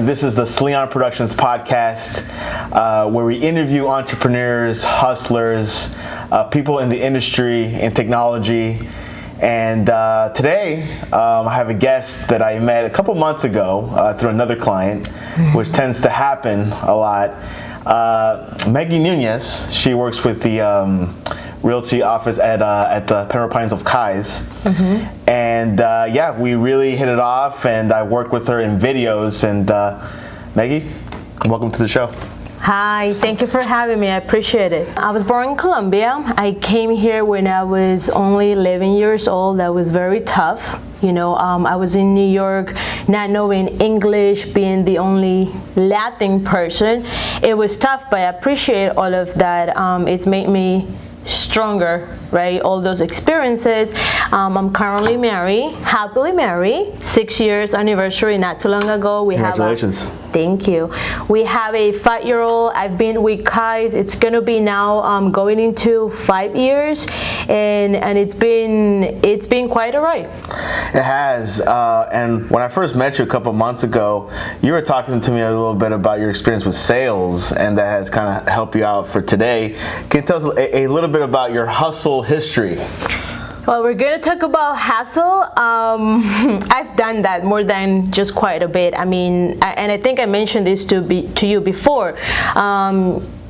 and this is the Sleon Productions podcast, where we interview entrepreneurs, hustlers, people in the industry and technology. And today, I have a guest that I met a couple months ago through another client, which tends to happen a lot. Megie Nunez. She works with the Realty office at the Pembroke Pines of Keyes. And yeah, we really hit it off, and I worked with her in videos. And Megie, welcome to the show. Hi, thank you for having me. I appreciate it. I was born in Colombia. I came here when I was only 11 years old. That was very tough. You know, I was in New York, not knowing English, being the only Latin person. It was tough, but I appreciate all of that. It's made me stronger, right? All those experiences. I'm currently married, happily married, 6 years anniversary not too long ago. Congratulations. Thank you. We have a 5-year-old. I've been with Keyes. It's gonna be now going into 5 years, and it's been quite a ride. It has. And when I first met you a couple months ago, you were talking to me a little bit about your experience with sales, and that has kind of helped you out for today. Can you tell us a little bit about your hustle history? Well, we're going to talk about hustle. I've done that more than just quite a bit. I mean, and I think I mentioned this to you before.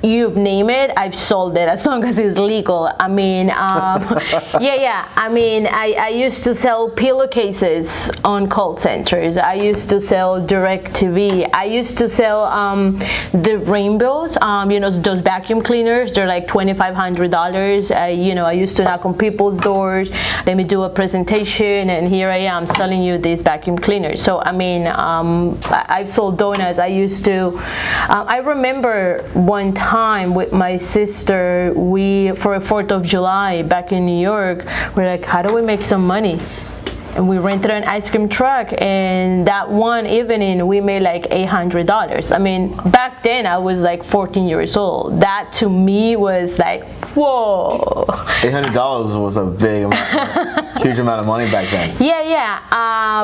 You've named it, I've sold it, as long as it's legal. I mean, yeah. I mean, I used to sell pillowcases on call centers. I used to sell direct TV. I used to sell the rainbows, you know, those vacuum cleaners. They're like $2,500. You know, I used to knock on people's doors. Let me do a presentation, and here I am selling you these vacuum cleaners. So, I mean, I've sold donuts. I used to, I remember one time with my sister, for a 4th of July back in New York, we're like, how do we make some money? And we rented an ice cream truck, and that one evening we made like $800. I mean, back then I was like 14 years old. That to me was like, whoa. $800 was a big amount, huge amount of money back then. Yeah.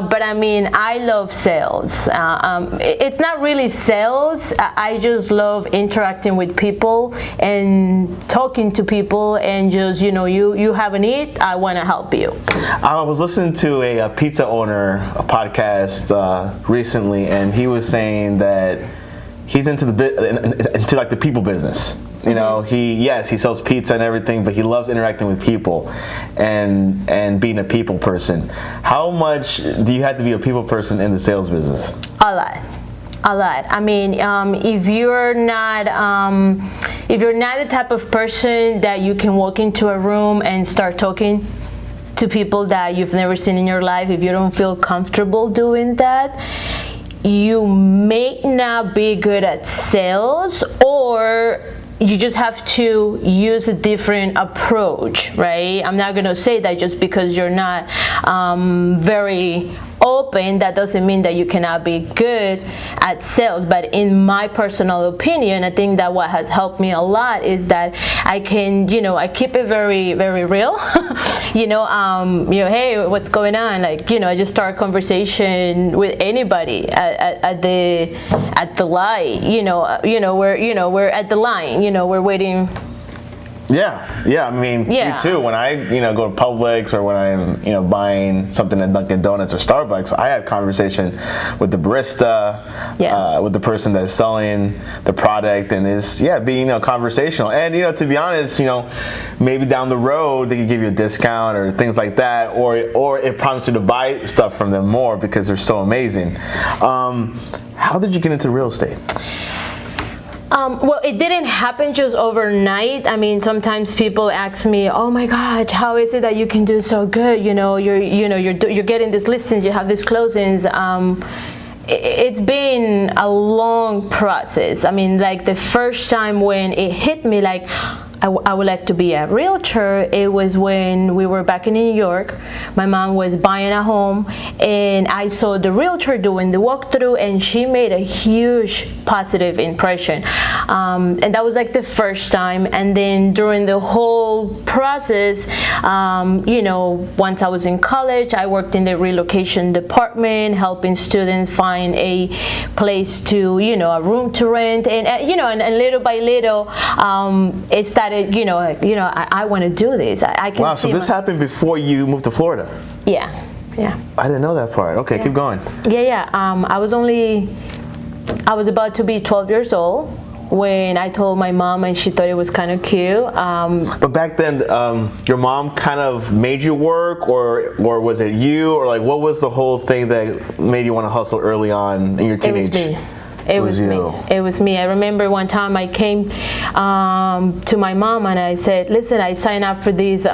But I mean, I love sales. It's not really sales. I just love interacting with people and talking to people, and just, you know, you have a need, I want to help you. I was listening to a pizza owner podcast recently, and he was saying that he's into like the people business. You know, he sells pizza and everything, but he loves interacting with people and being a people person. How much do you have to be a people person in the sales business? A lot. I mean, if you're not the type of person that you can walk into a room and start talking to people that you've never seen in your life, if you don't feel comfortable doing that, you may not be good at sales, or you just have to use a different approach, right? I'm not gonna say that just because you're not very open, that doesn't mean that you cannot be good at sales. But in my personal opinion, I think that what has helped me a lot is that I can, you know, I keep it very, very real. You know, hey, what's going on? Like, you know, I just start a conversation with anybody at the light. We're at the line. You know, we're waiting. Yeah. I mean, me too. When I, go to Publix, or when I'm, buying something at Dunkin' Donuts or Starbucks, I have conversation with the barista, with the person that's selling the product, and it's being conversational. And to be honest, maybe down the road they can give you a discount or things like that, or it prompts you to buy stuff from them more because they're so amazing. How did you get into real estate? Well, it didn't happen just overnight. I mean, sometimes people ask me, "Oh my gosh, how is it that you can do so good? You're getting these listings, you have these closings." It's been a long process. I mean, like the first time when it hit me, like, I would like to be a realtor, it was when we were back in New York. My mom was buying a home, and I saw the realtor doing the walkthrough, and she made a huge positive impression. And that was like the first time. And then during the whole process, once I was in college, I worked in the relocation department, helping students find a place to, a room to rent, and and little by little, it started. I want to do this. I can. Wow, so this happened before you moved to Florida? Yeah. I didn't know that part. Okay, keep going. Yeah. I was about to be 12 years old when I told my mom, and she thought it was kind of cute. But back then, your mom kind of made you work, or was it you, or like what was the whole thing that made you want to hustle early on in your teenage? It was me. It was me. I remember one time I came to my mom and I said, "Listen, I signed up for these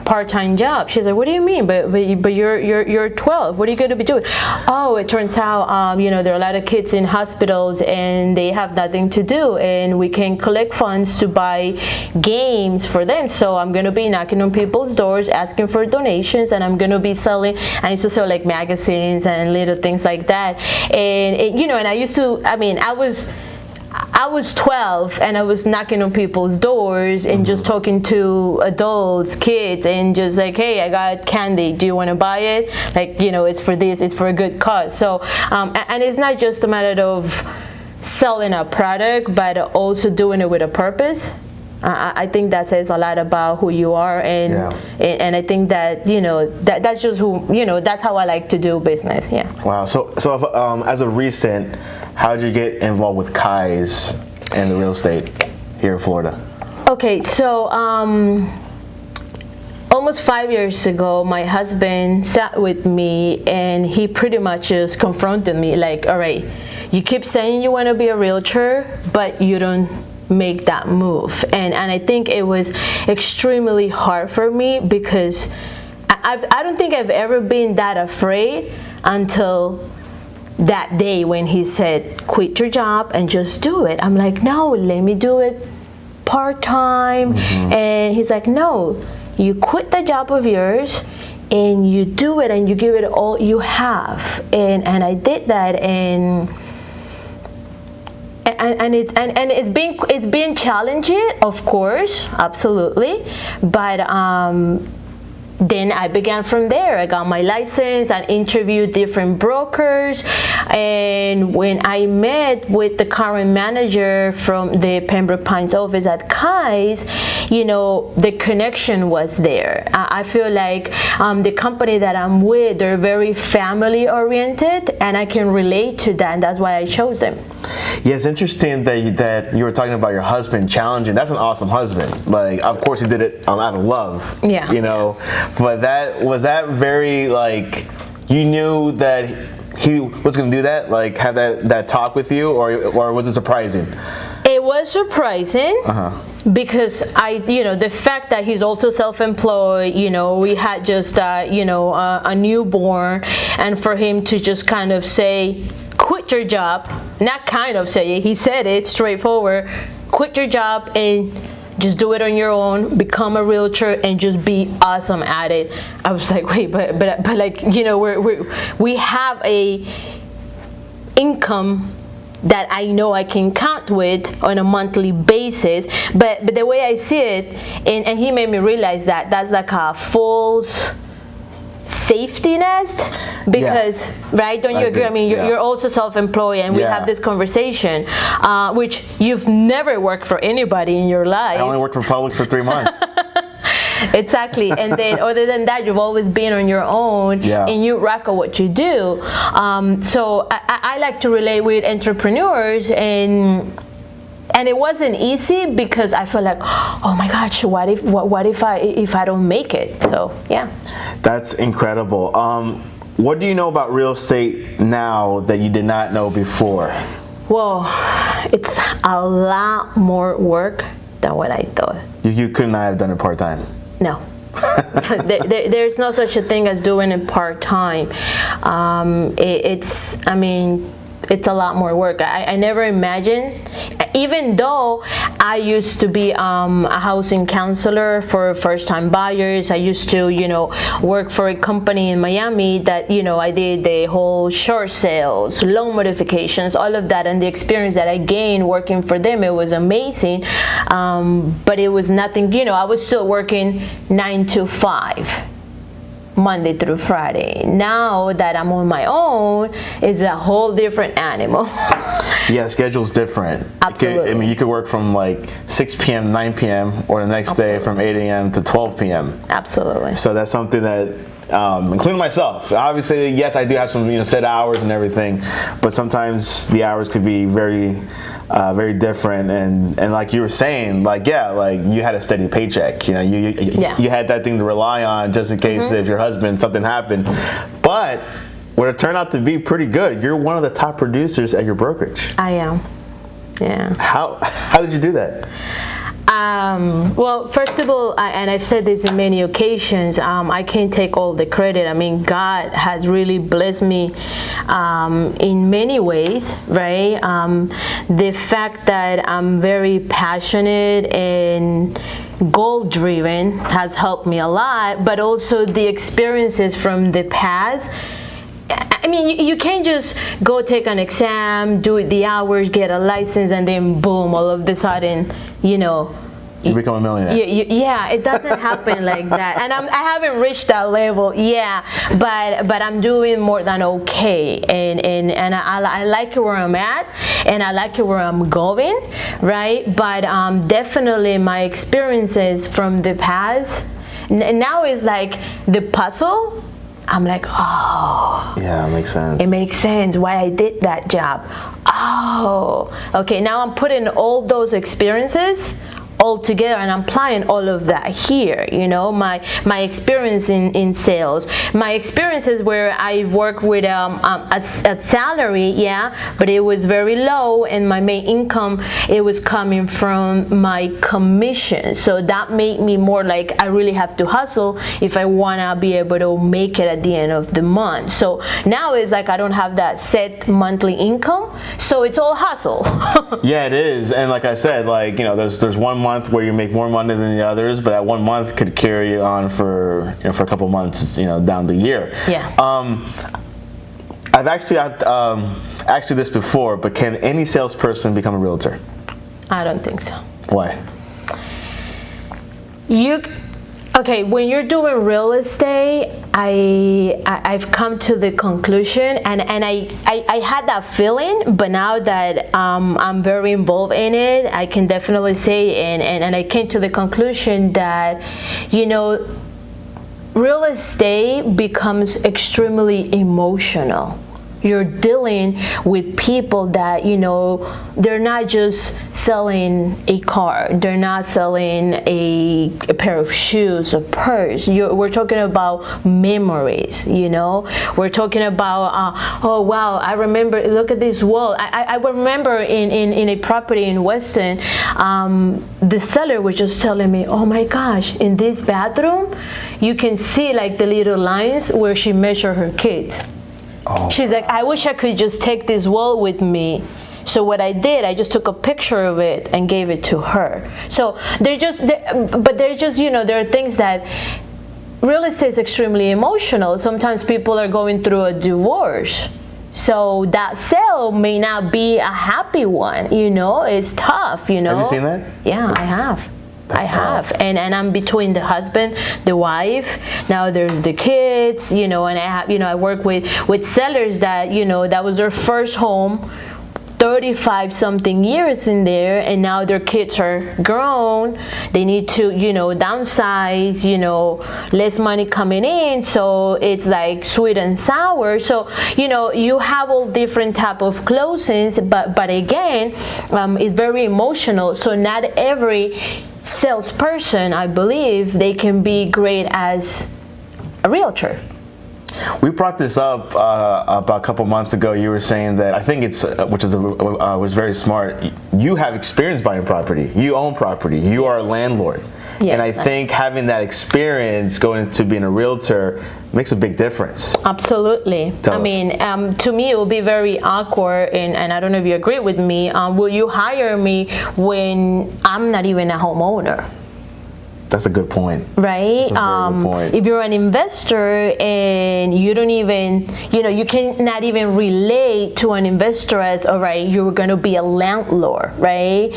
part-time job." She's like, "What do you mean? But you're 12. What are you going to be doing?" Oh, it turns out there are a lot of kids in hospitals and they have nothing to do, and we can collect funds to buy games for them. So I'm going to be knocking on people's doors, asking for donations, and I'm going to be selling. I used to sell like magazines and little things like that, and and I used to. I was 12 and I was knocking on people's doors and just talking to adults, kids, and just like, "Hey, I got candy. Do you want to buy it? Like, it's for this. It's for a good cause." So, and it's not just a matter of selling a product, but also doing it with a purpose. I think that says a lot about who you are, and I think that that's just who that's how I like to do business. Yeah. Wow. So as of recent, how did you get involved with Keyes and the real estate here in Florida? Okay, so almost 5 years ago, my husband sat with me and he pretty much just confronted me like, "All right, you keep saying you want to be a realtor, but you don't make that move." And I think it was extremely hard for me because I don't think I've ever been that afraid until that day when he said, "Quit your job and just do it." I'm like, "No, let me do it part-time." And he's like, "No, you quit the job of yours and you do it and you give it all you have." And I did that, and it's been challenging, of course, absolutely, but then I began from there. I got my license and interviewed different brokers, and when I met with the current manager from the Pembroke Pines office at Keyes, the connection was there. I feel like the company that I'm with, they're very family oriented, and I can relate to that, and that's why I chose them. Yeah, it's interesting that you were talking about your husband challenging. That's an awesome husband. Like, of course he did it out of love. Yeah. But was that very like, you knew that he was going to do that, like have that talk with you, or was it surprising? It was surprising. Because the fact that he's also self-employed, we had just a newborn, and for him to just kind of say, "Quit your job," not kind of say it, he said it straightforward, "Quit your job and just do it on your own, become a realtor and just be awesome at it." I was like, wait, but like, we have a income that I know I can count with on a monthly basis, but the way I see it, and he made me realize that that's like a false safety nest, because right, don't you agree? I mean, you're also self-employed, and we have this conversation, which you've never worked for anybody in your life. I only worked for Publix for 3 months. Exactly. And then other than that, you've always been on your own, and you rock at what you do. So I like to relate with entrepreneurs, and it wasn't easy because I felt like, oh my gosh, what if I don't make it? So yeah. That's incredible. What do you know about real estate now that you did not know before? Well, it's a lot more work than what I thought. You could not have done it part-time? No. There's no such a thing as doing it part-time. it's a lot more work. I never imagined, even though I used to be a housing counselor for first-time buyers. I used to, work for a company in Miami that, I did the whole short sales, loan modifications, all of that, and the experience that I gained working for them, it was amazing. But it was nothing, I was still working 9 to 5. Monday through Friday. Now that I'm on my own, it's a whole different animal. Yeah, schedule's different. Absolutely. You could work from like 6 p.m., 9 p.m., or the next day from 8 a.m. to 12 p.m. Absolutely. So that's something that, including myself, obviously, yes, I do have some set hours and everything, but sometimes the hours could be very different, and like you were saying, you had a steady paycheck. You had that thing to rely on just in case if your husband something happened. But what it turned out to be pretty good. You're one of the top producers at your brokerage. I am. Yeah. How did you do that? Well, first of all, and I've said this in many occasions, I can't take all the credit. I mean, God has really blessed me in many ways, right? The fact that I'm very passionate and goal-driven has helped me a lot, but also the experiences from the past. I mean, you can't just go take an exam, do the hours, get a license, and then boom, all of a sudden, you become a millionaire. Yeah, it doesn't happen like that. And I haven't reached that level, but I'm doing more than okay. And I like where I'm at, and I like where I'm going, right? But definitely my experiences from the past, now is like the puzzle. I'm like, oh. Yeah, it makes sense. It makes sense why I did that job. Oh, okay, now I'm putting all those experiences all together, and I'm applying all of that here. My experience in sales, my experiences where I work with a salary, but it was very low, and my main income, it was coming from my commission. So that made me more like I really have to hustle if I want to be able to make it at the end of the month. So now it's like I don't have that set monthly income, so it's all hustle. Yeah, it is. And like I said, there's one month where you make more money than the others, but that 1 month could carry you on for a couple months, down the year. Yeah. I've actually asked you this before, but can any salesperson become a realtor? I don't think so. Why? When you're doing real estate, I've come to the conclusion, and I had that feeling, but now that I'm very involved in it, I can definitely say, and I came to the conclusion that, real estate becomes extremely emotional. You're dealing with people that, they're not just selling a car. They're not selling a pair of shoes, a purse. We're talking about memories, We're talking about, oh, wow, I remember, look at this wall. I remember in a property in Weston, the seller was just telling me, oh my gosh, in this bathroom, you can see like the little lines where she measured her kids. Oh. She's like, I wish I could just take this wall with me. So what I did, I just took a picture of it and gave it to her. So there are things that real estate is extremely emotional. Sometimes people are going through a divorce. So that sale may not be a happy one, It's tough, Have you seen that? Yeah, I have. That's tough. And I'm between the husband, the wife, now there's the kids, and I have, I work with sellers that, that was their first home, 35 something years in there, and now their kids are grown. They need to, downsize, less money coming in. So it's like sweet and sour. So, you have all different type of closings, but again, it's very emotional. So not every salesperson, I believe, they can be great as a realtor. We brought this up about a couple months ago. You were saying that I think was very smart. You have experience buying property. You own property. You are a landlord. Yes. And I think having that experience going to being a realtor makes a big difference. Absolutely. Tell us. mean, to me, it will be very awkward, and I don't know if you agree with me. Will you hire me when I'm not even a homeowner? That's a good point. Right? That's a very good point. If you're an investor and you don't even, you cannot even relate to an investor as, all right, you're going to be a landlord, right?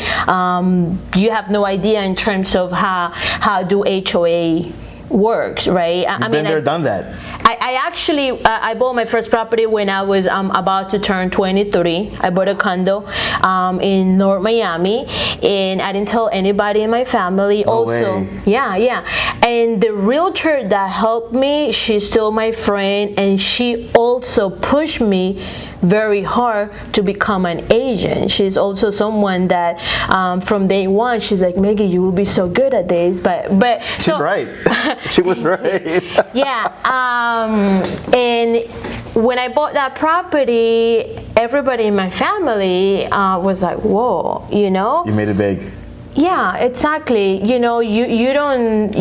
You have no idea in terms of how do HOA works, right? You've been there, done that. I actually bought my first property when I was about to turn 23. I bought a condo in North Miami, and I didn't tell anybody in my family. No way. Yeah. And the realtor that helped me, she's still my friend, and she also pushed me very hard to become an agent. She's also someone that from day one, she's like, Megie, you will be so good at this. But she's right. She was right. Yeah. And when I bought that property, everybody in my family was like, whoa, You made it big. Yeah, exactly. You don't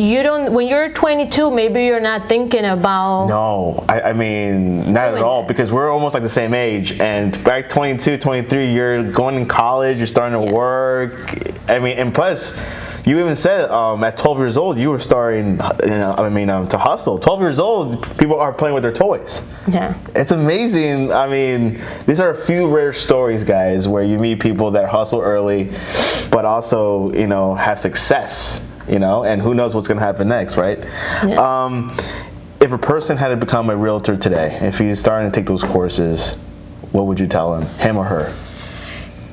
when you're 22, maybe you're not thinking about. No, I mean, not at all, because we're almost like the same age. And back 22, 23, you're going to college, you're starting to work. I mean, and plus, you even said at 12 years old, you were starting, to hustle. 12 years old, people are playing with their toys. Yeah. It's amazing. I mean, these are a few rare stories, guys, where you meet people that hustle early, but also, have success, and who knows what's going to happen next, right? Yeah. If a person had to become a realtor today, if he's starting to take those courses, what would you tell him or her?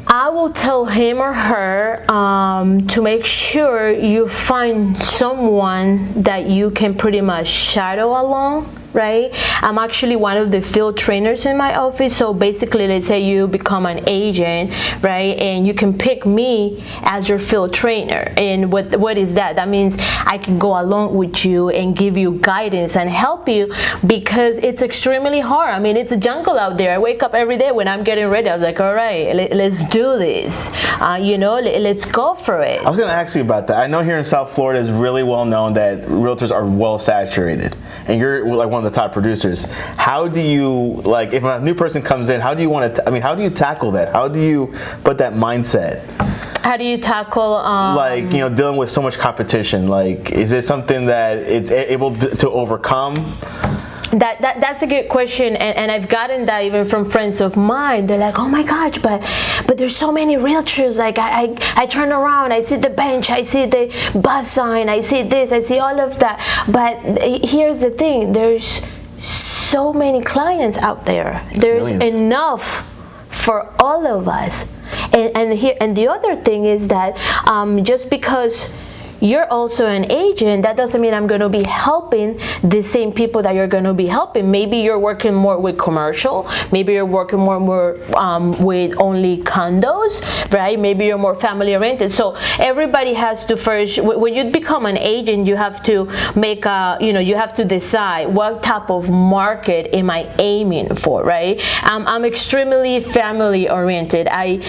I will tell him or her to make sure you find someone that you can pretty much shadow along, right? I'm actually one of the field trainers in my office. So basically, let's say you become an agent, right? And you can pick me as your field trainer. And what is that? That means I can go along with you and give you guidance and help you, because it's extremely hard. I mean, it's a jungle out there. I wake up every day when I'm getting ready. I was like, all right, let's do this. Let's go for it. I was going to ask you about that. I know here in South Florida is really well known that realtors are well saturated, and you're like one of the top producers. How do you, if a new person comes in, how do you want to, how do you tackle that? How do you put that mindset? How do you tackle dealing with so much competition? Is it something that it's able to overcome? That's a good question, and I've gotten that even from friends of mine. They're like, oh my gosh, but there's so many realtors. Like I turn around, I see the bench, I see the bus sign, I see this, I see all of that. But here's the thing: there's so many clients out there. There's millions. Enough for all of us. And the other thing is that just because you're also an agent, that doesn't mean I'm going to be helping the same people that you're going to be helping. Maybe you're working more with commercial. Maybe you're working more with only condos, right? Maybe you're more family oriented. So everybody has to first, when you become an agent, you have to make you have to decide what type of market am I aiming for, right? I'm extremely family oriented. I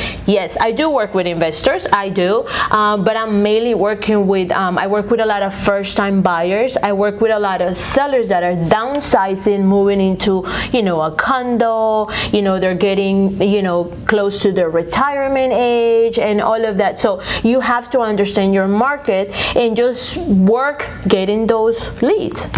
do work with investors, I do, but I'm mainly working with I work with a lot of first-time buyers. I work with a lot of sellers that are downsizing, moving into, a condo. They're getting, close to their retirement age and all of that. So you have to understand your market and just work getting those leads.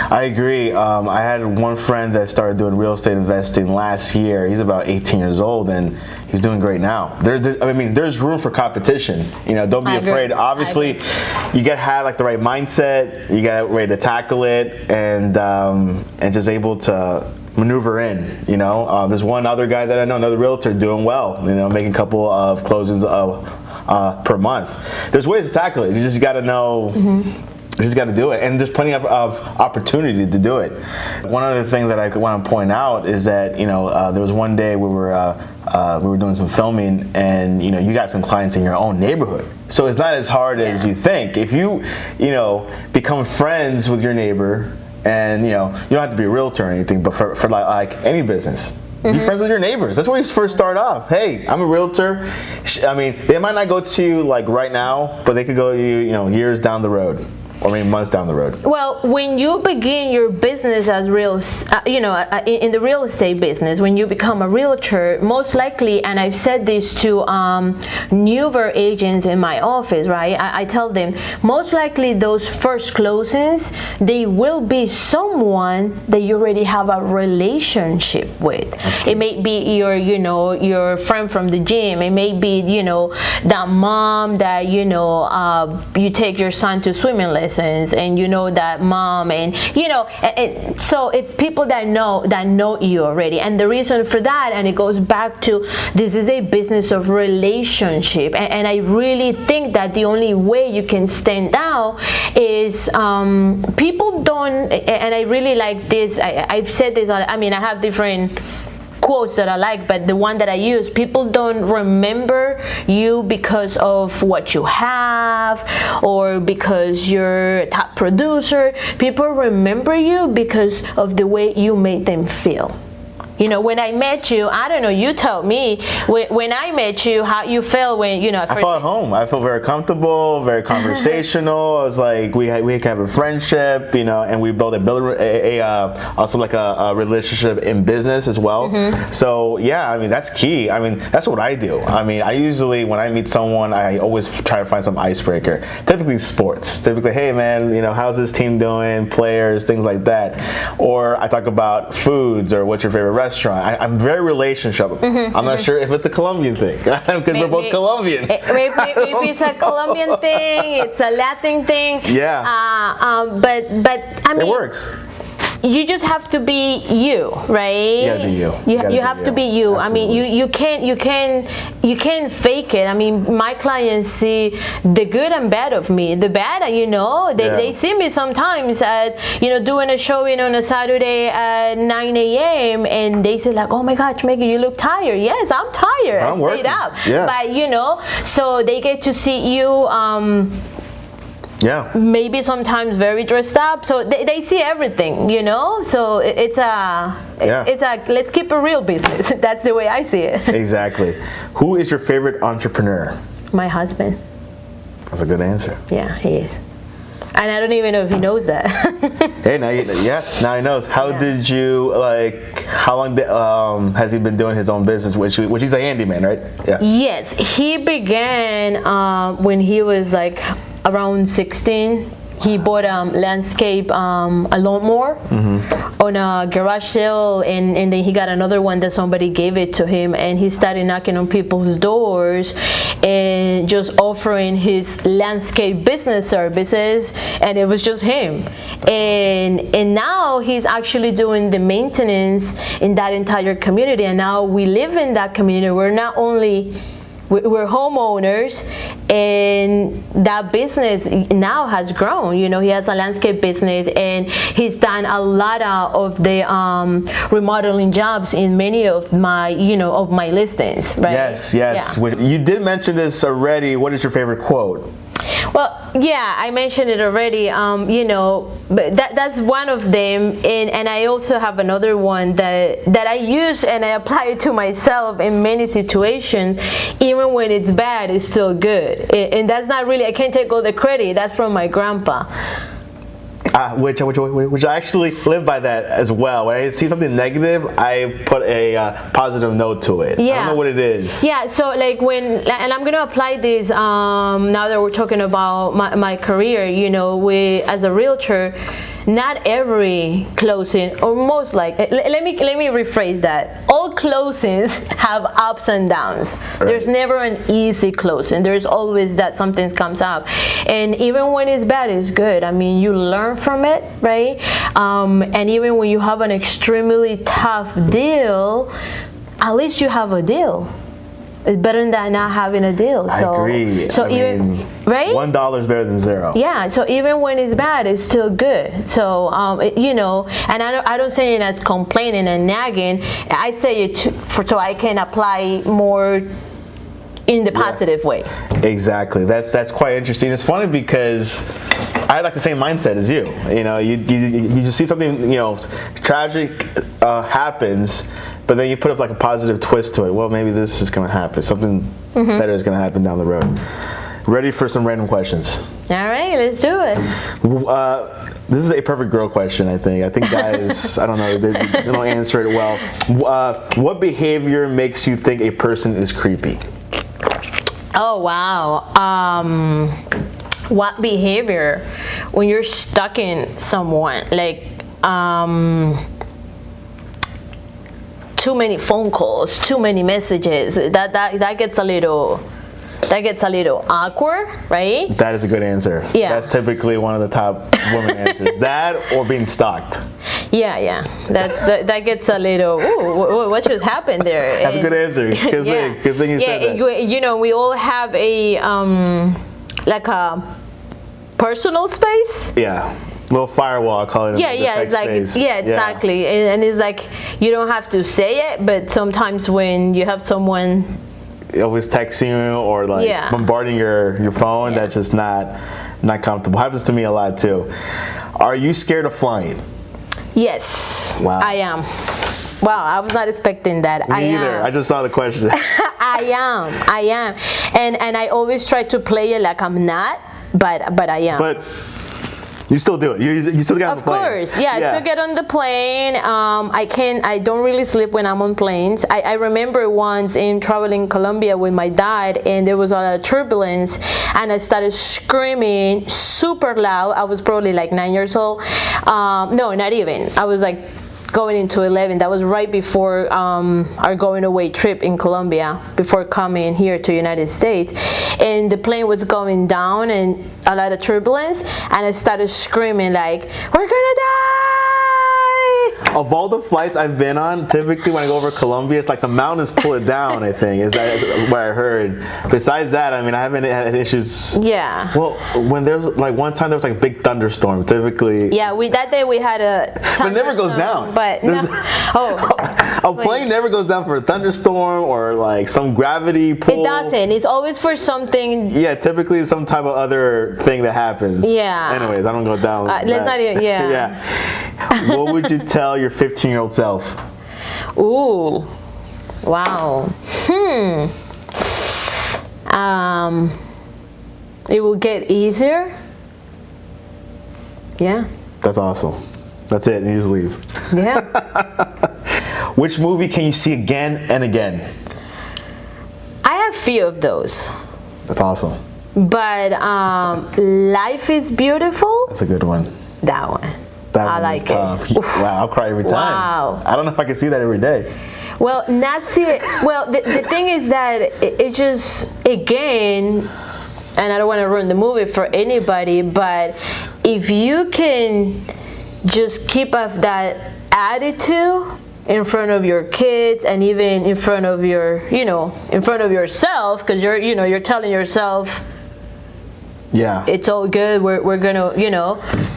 I agree. I had one friend that started doing real estate investing last year. He's about 18 years old, and he's doing great now. There's room for competition. Don't be afraid. Obviously, you gotta have the right mindset. You gotta ready to tackle it, and just able to maneuver in. There's one other guy that I know, another realtor, doing well. Making a couple of closings per month. There's ways to tackle it. You just gotta know. Mm-hmm. You just got to do it, and there's plenty of opportunity to do it. One other thing that I want to point out is that there was one day we were doing some filming, and you got some clients in your own neighborhood, so it's not as hard as you think. If you become friends with your neighbor, And you don't have to be a realtor or anything, but for like any business, be friends with your neighbors. That's where you first start off. Hey, I'm a realtor. I mean, they might not go to you like right now, but they could go to you, years down the road. Or maybe months down the road. Well, when you begin your business as in the real estate business, when you become a realtor, most likely, and I've said this to newer agents in my office, right? I tell them, most likely those first closings, they will be someone that you already have a relationship with. It may be your friend from the gym. It may be, that mom that, you take your son to swimming lessons, and that mom, and so it's people that know you already. And the reason for that, and it goes back to, this is a business of relationship, and I really think that the only way you can stand out is people don't, and I really like this, I've said this, I have different quotes that I like, but the one that I use, people don't remember you because of what you have or because you're a top producer. People remember you because of the way you made them feel. When I met you, I don't know, you tell me, when I met you, how you felt when, I felt at home. I felt very comfortable, very conversational. I was like, we could have a friendship, and we built also like a relationship in business as well. So yeah, that's key. That's what I do. I usually, when I meet someone, I always try to find some icebreaker. Typically sports. Hey man, how's this team doing? Players, things like that. Or I talk about foods or what's your favorite restaurant. I'm very relationship. I'm not sure if it's a Colombian thing because we're both Colombian. Maybe it's a Colombian thing. It's a Latin thing. Yeah. But it works. You just have to be you, right? You gotta be you. You have to be you. Absolutely. You can't fake it. My clients see the good and bad of me. The bad, they see me sometimes at doing a showing on a Saturday at 9 a.m. and they say like, oh my gosh, Megie, you look tired. Yes, I'm tired. I stayed up. Yeah. But so they get to see you. Yeah. Maybe sometimes very dressed up, so they see everything, So it's a let's keep a real business. That's the way I see it. Exactly. Who is your favorite entrepreneur? My husband. That's a good answer. Yeah, he is. And I don't even know if he knows that. Hey, now he knows. How did you how long has he been doing his own business, which he's a handyman, right? Yeah. Yes, he began when he was around 16. He bought landscape a lawnmower on a garage sale, and then he got another one that somebody gave it to him, and he started knocking on people's doors and just offering his landscape business services, and it was just him. And now he's actually doing the maintenance in that entire community, and now we live in that community. We're homeowners, and that business now has grown. He has a landscape business, and he's done a lot of the remodeling jobs in many of my of my listings, right? Yes. Yeah. You did mention this already. What is your favorite quote? Well, yeah, I mentioned it already. But that's one of them, and I also have another one that I use and I apply it to myself in many situations. Even when it's bad, it's still good, and that's not really, I can't take all the credit. That's from my grandpa. Which I actually live by that as well. When I see something negative, I put a positive note to it. Yeah. I don't know what it is. Yeah, so and I'm going to apply this now that we're talking about my career, as a realtor. Not every closing, or most likely, let me rephrase that. All closings have ups and downs. Right. There's never an easy closing. There's always that something comes up, and even when it's bad, it's good. You learn from it, right? And even when you have an extremely tough deal, at least you have a deal. It's better than not having a deal. I agree. So right? $1 is better than zero. Yeah. So even when it's bad, it's still good. So and I don't say it as complaining and nagging. I say it so I can apply more in the positive way. Exactly. That's quite interesting. It's funny because I had like the same mindset as you. You know, you just see something, you know, tragic happens, but then you put up like a positive twist to it. Well, maybe this is going to happen. Something better is going to happen down the road. Ready for some random questions? All right, let's do it. This is a perfect girl question, I think. I think guys, I don't know, they don't answer it well. What behavior makes you think a person is creepy? Oh, wow. What behavior? When you're stalking someone, like too many phone calls, too many messages, that gets a little awkward, right? That is a good answer. Yeah. That's typically one of the top women answers. That or being stalked. Yeah. That gets a little, ooh, what just happened there? That's a good answer. Good thing you said that. You know, we all have a, like a personal space. Yeah. Little firewall, I call it. It's like, exactly. And it's like, you don't have to say it, but sometimes when you have someone always texting you or like bombarding your phone, that's just not comfortable. Happens to me a lot too. Are you scared of flying? Yes. Wow. I am. Wow, I was not expecting that. Me either. I just saw the question. I am. And I always try to play it like I'm not, but I am. But you still do it. You still get on the plane. Of course, yeah. I still get on the plane. I don't really sleep when I'm on planes. I remember once in traveling Colombia with my dad, and there was a lot of turbulence, and I started screaming super loud. I was probably like 9 years old. No, not even. I was like going into 11. That was right before our going away trip in Colombia, before coming here to United States. And the plane was going down and a lot of turbulence, and I started screaming like, we're gonna die! Of all the flights I've been on, typically when I go over Colombia, it's like the mountains pull it down, I think, is what I heard. Besides that, I mean, I haven't had issues. Yeah. Well, when there's like one time there was like a big thunderstorm, typically. Yeah, that day we had a but it never goes down. But no. A plane never goes down for a thunderstorm or like some gravity pull. It doesn't. It's always for something. Yeah, typically it's some type of other thing that happens. Yeah. Anyways, I don't go down. Let's not even, yeah. What would you tell your 15-year-old self? Ooh. Wow. It will get easier. Yeah. That's awesome. That's it. You just leave. Yeah. Which movie can you see again and again? I have a few of those. That's awesome. But Life is Beautiful. That's a good one. That one. That one is tough. Wow, I'll cry every time. Wow. I don't know if I can see that every day. Well, not see it. Well, the thing is that it just, again, and I don't want to ruin the movie for anybody, but if you can just keep up that attitude in front of your kids and even in front of your, in front of yourself, because you're telling yourself, yeah, it's all good, we're gonna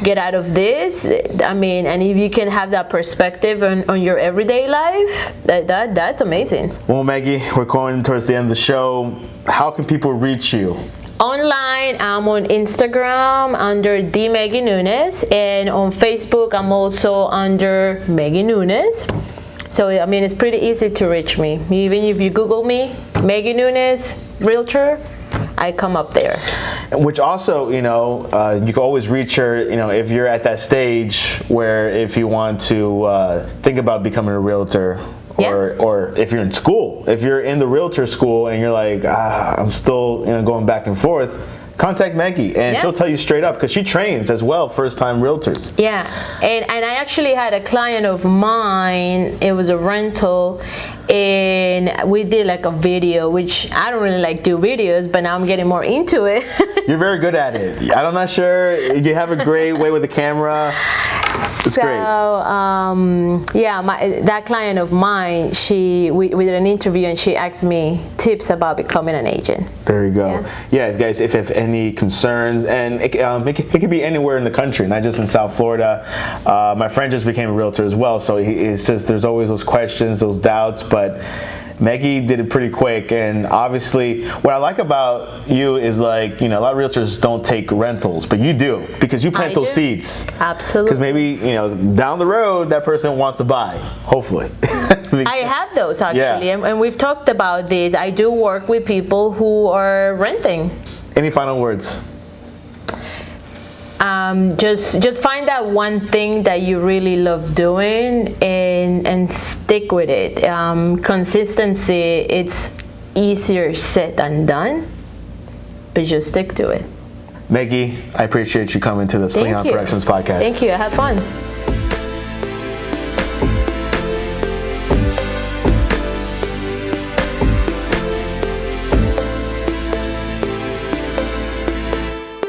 get out of this. I mean, and if you can have that perspective on your everyday life, that's amazing. Well, Megie, we're going towards the end of the show. How can people reach you? Online, I'm on Instagram under the Megie Nunez, and on Facebook I'm also under Megie Nunez. So I mean, it's pretty easy to reach me. Even if you Google me, Megie Nunez, Realtor, I come up there. Which also, you can always reach her, if you're at that stage where if you want to think about becoming a realtor, or if you're in school, if you're in the realtor school and you're like, I'm still going back and forth, contact Megie and she'll tell you straight up, because she trains as well first-time realtors. Yeah, and I actually had a client of mine, it was a rental, and we did like a video, which I don't really like do videos, but now I'm getting more into it. You're very good at it. I'm not sure, you have a great way with the camera. It's great. That client of mine, we did an interview and she asked me tips about becoming an agent. There you go. Yeah, guys, if you have any concerns, and it could be anywhere in the country, not just in South Florida. My friend just became a realtor as well, so he says there's always those questions, those doubts, but Megie did it pretty quick, and obviously what I like about you is, like, a lot of realtors don't take rentals, but you do, because you plant those seeds. Absolutely. Because maybe, down the road that person wants to buy, hopefully. I have those actually, and we've talked about this. I do work with people who are renting. Any final words? Just find that one thing that you really love doing and stick with it. Consistency, it's easier said than done, but just stick to it. Megie, I appreciate you coming to the Sleon Productions podcast. Thank you. I had fun.